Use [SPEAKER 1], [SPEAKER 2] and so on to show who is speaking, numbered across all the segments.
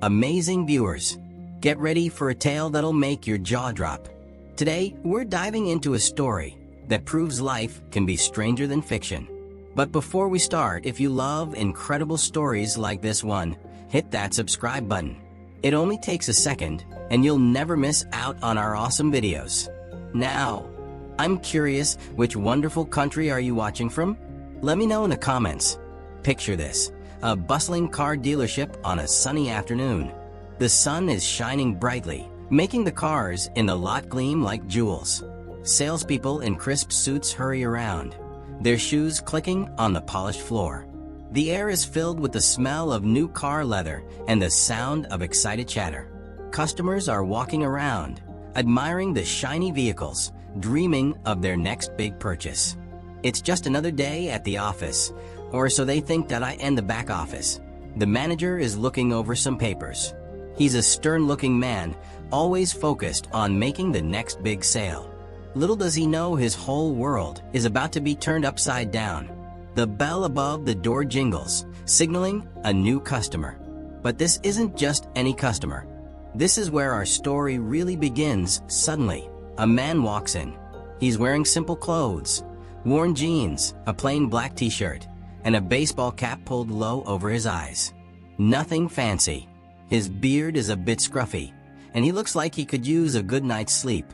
[SPEAKER 1] Amazing viewers, get ready for a tale that'll make your jaw drop. Today, we're diving into a story that proves life can be stranger than fiction. But before we start, if you love incredible stories like this one, hit that subscribe button. It only takes a second, and you'll never miss out on our awesome videos. Now, I'm curious, which wonderful country are you watching from? Let me know in the comments. Picture this, a bustling car dealership on a sunny afternoon. The sun is shining brightly, making the cars in the lot gleam like jewels. Salespeople in crisp suits hurry around, their shoes clicking on the polished floor. The air is filled with the smell of new car leather and the sound of excited chatter. Customers are walking around, admiring the shiny vehicles, dreaming of their next big purchase. It's just another day at the office, or so they think that I end the back office. The manager is looking over some papers. He's a stern-looking man, always focused on making the next big sale. Little does he know his whole world is about to be turned upside down. The bell above the door jingles, signaling a new customer. But this isn't just any customer. This is where our story really begins. Suddenly, a man walks in. He's wearing simple clothes, worn jeans, a plain black t-shirt, and a baseball cap pulled low over his eyes. Nothing fancy. His beard is a bit scruffy, and he looks like he could use a good night's sleep.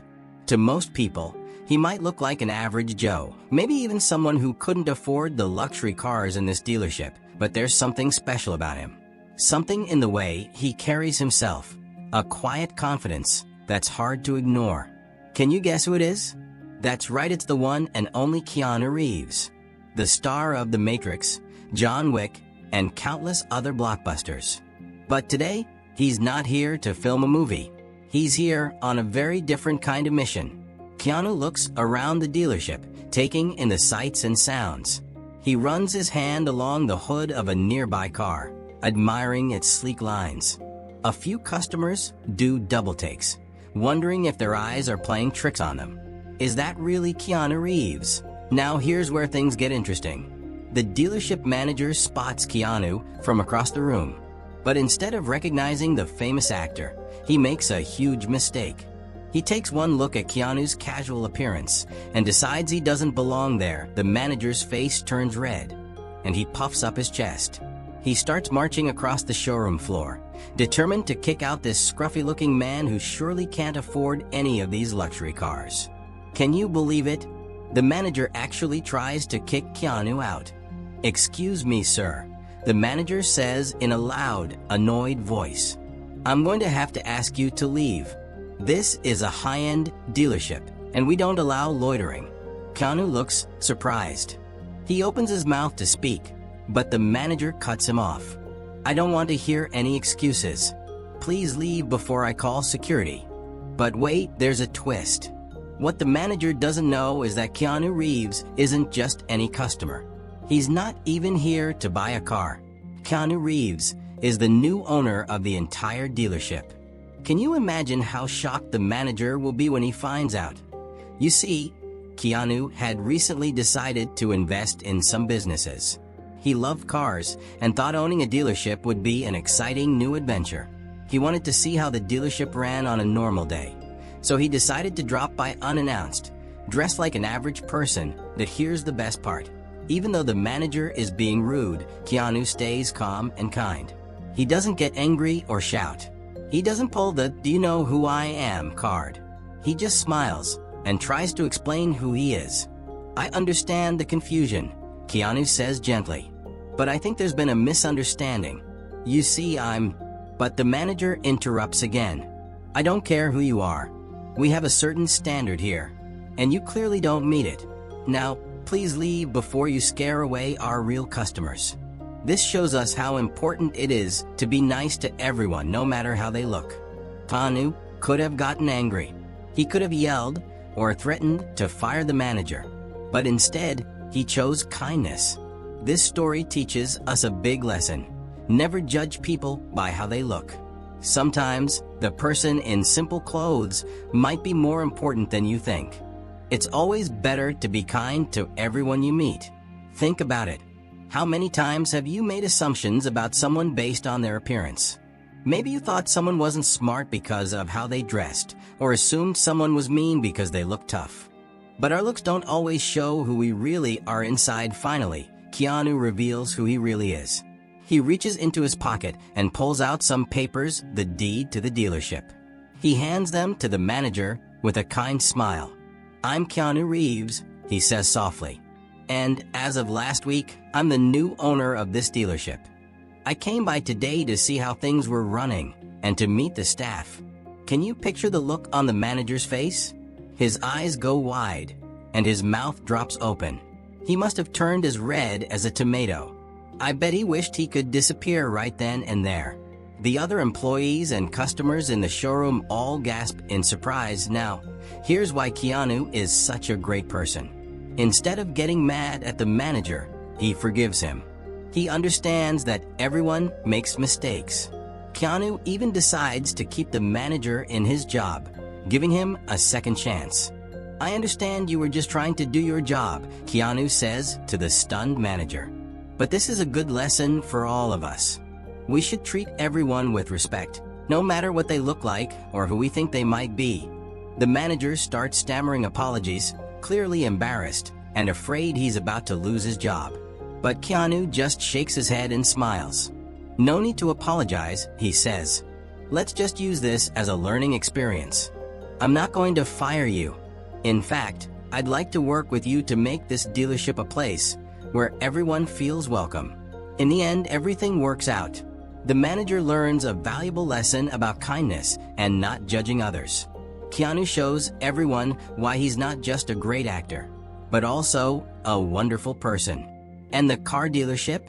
[SPEAKER 1] To most people, he might look like an average Joe, maybe even someone who couldn't afford the luxury cars in this dealership, but there's something special about him. Something in the way he carries himself, a quiet confidence that's hard to ignore. Can you guess who it is? That's right, it's the one and only Keanu Reeves, the star of The Matrix, John Wick, and countless other blockbusters. But today, he's not here to film a movie. He's here on a very different kind of mission. Keanu looks around the dealership, taking in the sights and sounds. He runs his hand along the hood of a nearby car, admiring its sleek lines. A few customers do double takes, wondering if their eyes are playing tricks on them. Is that really Keanu Reeves? Now here's where things get interesting. The dealership manager spots Keanu from across the room. But instead of recognizing the famous actor, he makes a huge mistake. He takes one look at Keanu's casual appearance and decides he doesn't belong there. The manager's face turns red, and he puffs up his chest. He starts marching across the showroom floor, determined to kick out this scruffy-looking man who surely can't afford any of these luxury cars. Can you believe it? The manager actually tries to kick Keanu out. "Excuse me, sir," the manager says in a loud, annoyed voice. "I'm going to have to ask you to leave. This is a high-end dealership, and we don't allow loitering." Keanu looks surprised. He opens his mouth to speak, but the manager cuts him off. "I don't want to hear any excuses. Please leave before I call security." But wait, there's a twist. What the manager doesn't know is that Keanu Reeves isn't just any customer. He's not even here to buy a car. Keanu Reeves is the new owner of the entire dealership. Can you imagine how shocked the manager will be when he finds out? You see, Keanu had recently decided to invest in some businesses. He loved cars and thought owning a dealership would be an exciting new adventure. He wanted to see how the dealership ran on a normal day. So he decided to drop by unannounced, dressed like an average person. But here's the best part. Even though the manager is being rude, Keanu stays calm and kind. He doesn't get angry or shout. He doesn't pull the "do you know who I am" card. He just smiles and tries to explain who he is. "I understand the confusion," Keanu says gently, "but I think there's been a misunderstanding. You see, But the manager interrupts again. "I don't care who you are. We have a certain standard here, and you clearly don't meet it. Now, please leave before you scare away our real customers." This shows us how important it is to be nice to everyone, no matter how they look. Keanu could have gotten angry. He could have yelled or threatened to fire the manager. But instead, he chose kindness. This story teaches us a big lesson. Never judge people by how they look. Sometimes, the person in simple clothes might be more important than you think. It's always better to be kind to everyone you meet. Think about it. How many times have you made assumptions about someone based on their appearance? Maybe you thought someone wasn't smart because of how they dressed, or assumed someone was mean because they looked tough. But our looks don't always show who we really are inside. Finally, Keanu reveals who he really is. He reaches into his pocket and pulls out some papers, the deed to the dealership. He hands them to the manager with a kind smile. "I'm Keanu Reeves," he says softly. "And as of last week, I'm the new owner of this dealership. I came by today to see how things were running and to meet the staff." Can you picture the look on the manager's face? His eyes go wide, and his mouth drops open. He must have turned as red as a tomato. I bet he wished he could disappear right then and there. The other employees and customers in the showroom all gasp in surprise. Now, here's why Keanu is such a great person. Instead of getting mad at the manager, he forgives him. He understands that everyone makes mistakes. Keanu even decides to keep the manager in his job, giving him a second chance. "I understand you were just trying to do your job," Keanu says to the stunned manager. "But this is a good lesson for all of us. We should treat everyone with respect, no matter what they look like or who we think they might be." The manager starts stammering apologies, clearly embarrassed and afraid he's about to lose his job. But Keanu just shakes his head and smiles. "No need to apologize," he says. "Let's just use this as a learning experience. I'm not going to fire you. In fact, I'd like to work with you to make this dealership a place where everyone feels welcome." In the end, everything works out. The manager learns a valuable lesson about kindness and not judging others. Keanu shows everyone why he's not just a great actor, but also a wonderful person. And the car dealership?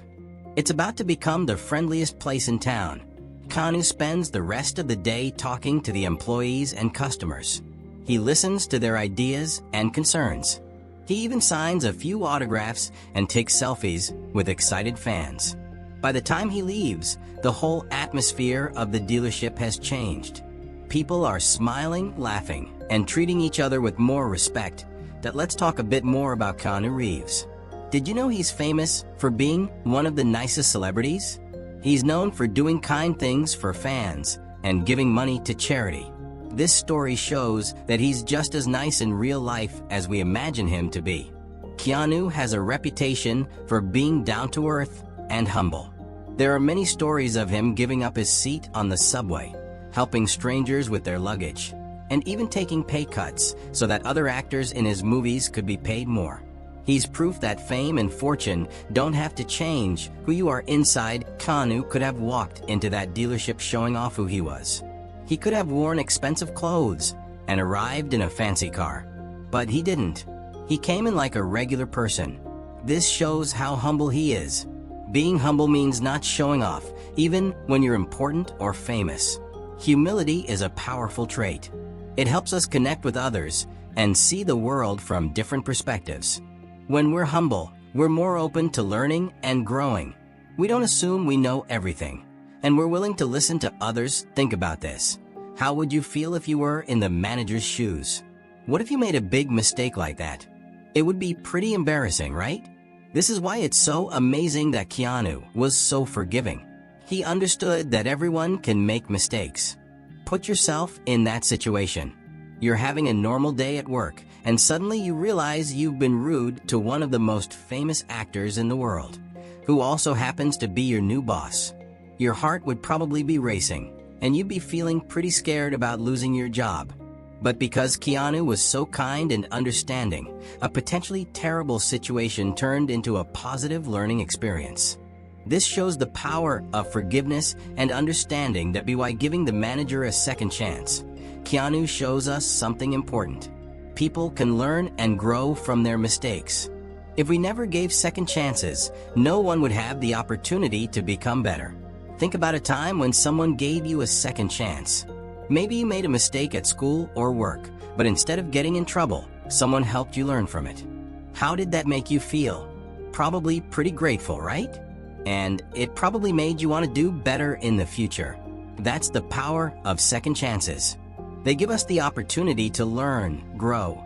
[SPEAKER 1] It's about to become the friendliest place in town. Keanu spends the rest of the day talking to the employees and customers. He listens to their ideas and concerns. He even signs a few autographs and takes selfies with excited fans. By the time he leaves, the whole atmosphere of the dealership has changed. People are smiling, laughing, and treating each other with more respect. Let's talk a bit more about Keanu Reeves. Did you know he's famous for being one of the nicest celebrities? He's known for doing kind things for fans and giving money to charity. This story shows that he's just as nice in real life as we imagine him to be. Keanu has a reputation for being down-to-earth and humble. There are many stories of him giving up his seat on the subway, helping strangers with their luggage, and even taking pay cuts so that other actors in his movies could be paid more. He's proof that fame and fortune don't have to change who you are inside. Keanu could have walked into that dealership showing off who he was. He could have worn expensive clothes and arrived in a fancy car. But he didn't. He came in like a regular person. This shows how humble he is. Being humble means not showing off, even when you're important or famous. Humility is a powerful trait. It helps us connect with others and see the world from different perspectives. When we're humble, we're more open to learning and growing. We don't assume we know everything, and we're willing to listen to others. Think about this. How would you feel if you were in the manager's shoes? What if you made a big mistake like that? It would be pretty embarrassing, right? This is why it's so amazing that Keanu was so forgiving. He understood that everyone can make mistakes. Put yourself in that situation. You're having a normal day at work, and suddenly you realize you've been rude to one of the most famous actors in the world, who also happens to be your new boss. Your heart would probably be racing, and you'd be feeling pretty scared about losing your job. But because Keanu was so kind and understanding, a potentially terrible situation turned into a positive learning experience. This shows the power of forgiveness and understanding. That by giving the manager a second chance, Keanu shows us something important. People can learn and grow from their mistakes. If we never gave second chances, no one would have the opportunity to become better. Think about a time when someone gave you a second chance. Maybe you made a mistake at school or work, but instead of getting in trouble, someone helped you learn from it. How did that make you feel? Probably pretty grateful, right? And it probably made you want to do better in the future. That's the power of second chances. They give us the opportunity to learn, grow,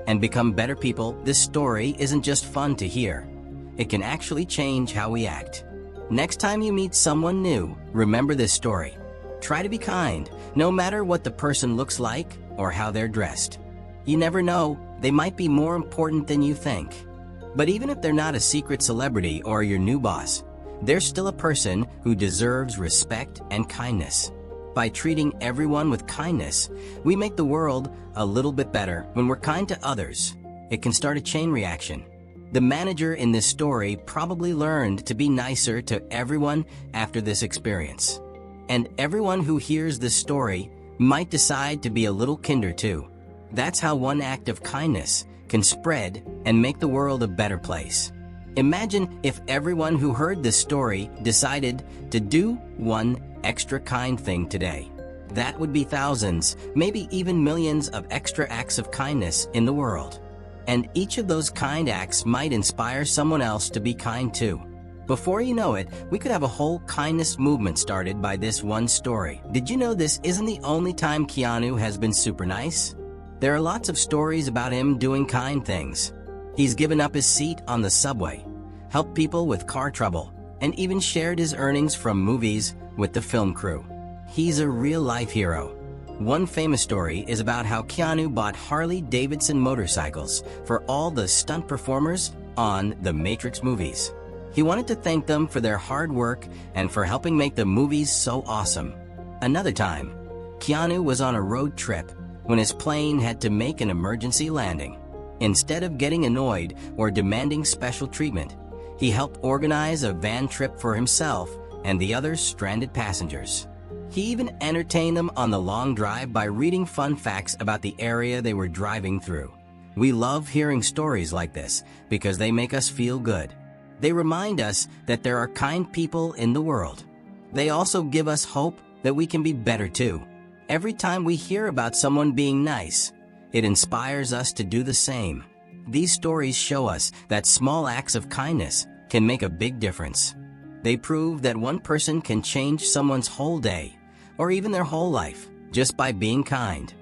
[SPEAKER 1] and become better people. This story isn't just fun to hear. It can actually change how we act. Next time you meet someone new, remember this story. Try to be kind, no matter what the person looks like or how they're dressed. You never know, they might be more important than you think. But even if they're not a secret celebrity or your new boss, they're still a person who deserves respect and kindness. By treating everyone with kindness, we make the world a little bit better. When we're kind to others, it can start a chain reaction. The manager in this story probably learned to be nicer to everyone after this experience. And everyone who hears this story might decide to be a little kinder too. That's how one act of kindness can spread and make the world a better place. Imagine if everyone who heard this story decided to do one extra kind thing today. That would be thousands, maybe even millions of extra acts of kindness in the world. And each of those kind acts might inspire someone else to be kind too. Before you know it, we could have a whole kindness movement started by this one story. Did you know this isn't the only time Keanu has been super nice? There are lots of stories about him doing kind things. He's given up his seat on the subway, helped people with car trouble, and even shared his earnings from movies with the film crew. He's a real-life hero. One famous story is about how Keanu bought Harley-Davidson motorcycles for all the stunt performers on the Matrix movies. He wanted to thank them for their hard work and for helping make the movies so awesome. Another time, Keanu was on a road trip when his plane had to make an emergency landing. Instead of getting annoyed or demanding special treatment, he helped organize a van trip for himself and the other stranded passengers. He even entertained them on the long drive by reading fun facts about the area they were driving through. We love hearing stories like this because they make us feel good. They remind us that there are kind people in the world. They also give us hope that we can be better too. Every time we hear about someone being nice, it inspires us to do the same. These stories show us that small acts of kindness can make a big difference. They prove that one person can change someone's whole day, or even their whole life, just by being kind.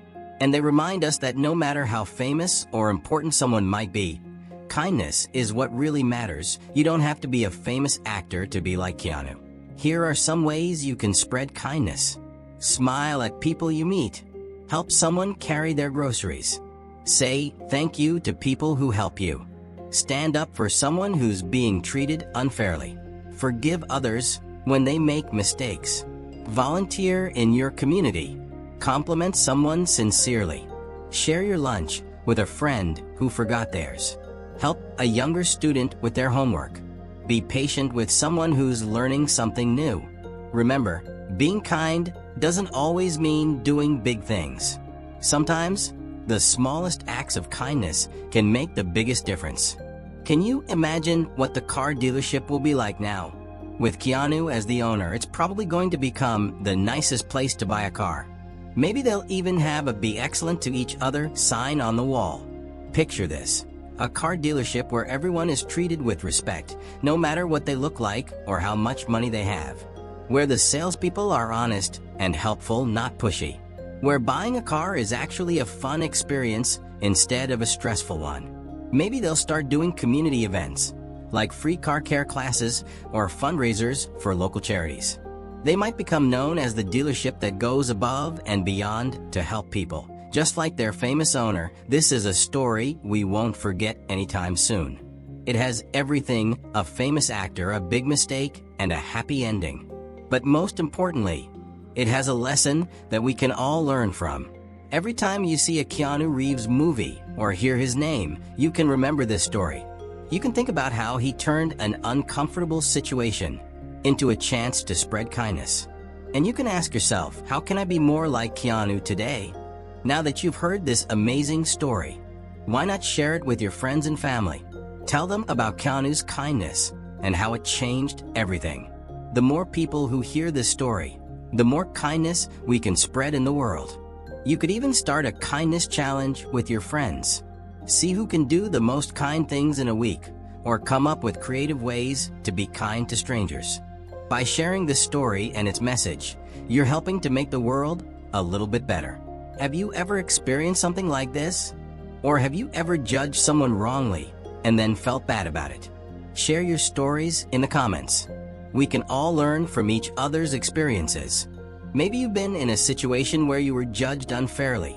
[SPEAKER 1] And they remind us that no matter how famous or important someone might be, kindness is what really matters. You don't have to be a famous actor to be like Keanu. Here are some ways you can spread kindness. Smile at people you meet. Help someone carry their groceries. Say thank you to people who help you. Stand up for someone who's being treated unfairly. Forgive others when they make mistakes. Volunteer in your community. Compliment someone sincerely. Share your lunch with a friend who forgot theirs. Help a younger student with their homework. Be patient with someone who's learning something new. Remember, being kind doesn't always mean doing big things. Sometimes, the smallest acts of kindness can make the biggest difference. Can you imagine what the car dealership will be like now? With Keanu as the owner, it's probably going to become the nicest place to buy a car. Maybe they'll even have a "Be excellent to each other" sign on the wall. Picture this: a car dealership where everyone is treated with respect, no matter what they look like or how much money they have. Where the salespeople are honest and helpful, not pushy. Where buying a car is actually a fun experience instead of a stressful one. Maybe they'll start doing community events, like free car care classes or fundraisers for local charities. They might become known as the dealership that goes above and beyond to help people. Just like their famous owner, this is a story we won't forget anytime soon. It has everything: a famous actor, a big mistake, and a happy ending. But most importantly, it has a lesson that we can all learn from. Every time you see a Keanu Reeves movie or hear his name, you can remember this story. You can think about how he turned an uncomfortable situation into a chance to spread kindness. And you can ask yourself, how can I be more like Keanu today? Now that you've heard this amazing story, why not share it with your friends and family? Tell them about Keanu's kindness and how it changed everything. The more people who hear this story, the more kindness we can spread in the world. You could even start a kindness challenge with your friends. See who can do the most kind things in a week, or come up with creative ways to be kind to strangers. By sharing this story and its message, you're helping to make the world a little bit better. Have you ever experienced something like this? Or have you ever judged someone wrongly and then felt bad about it? Share your stories in the comments. We can all learn from each other's experiences. Maybe you've been in a situation where you were judged unfairly,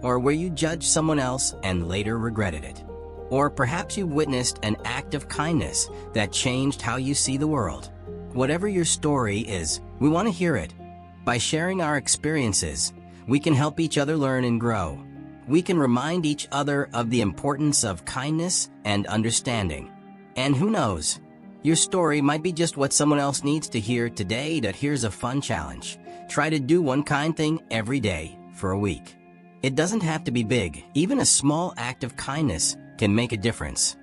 [SPEAKER 1] or where you judged someone else and later regretted it. Or perhaps you witnessed an act of kindness that changed how you see the world. Whatever your story is, we want to hear it. By sharing our experiences, we can help each other learn and grow. We can remind each other of the importance of kindness and understanding. And who knows, your story might be just what someone else needs to hear today. Here's a fun challenge. Try to do one kind thing every day for a week. It doesn't have to be big. Even a small act of kindness can make a difference.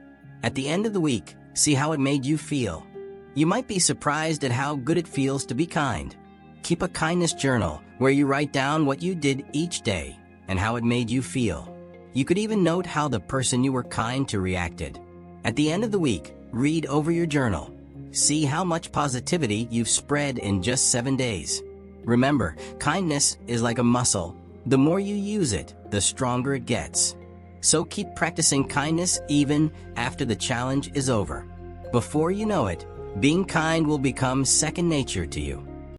[SPEAKER 1] At the end of the week, see how it made you feel. You might be surprised at how good it feels to be kind. Keep a kindness journal where you write down what you did each day and how it made you feel. You could even note how the person you were kind to reacted. At the end of the week, read over your journal. See how much positivity you've spread in just 7 days. Remember, kindness is like a muscle. The more you use it, the stronger it gets. So keep practicing kindness even after the challenge is over. Before you know it, being kind will become second nature to you.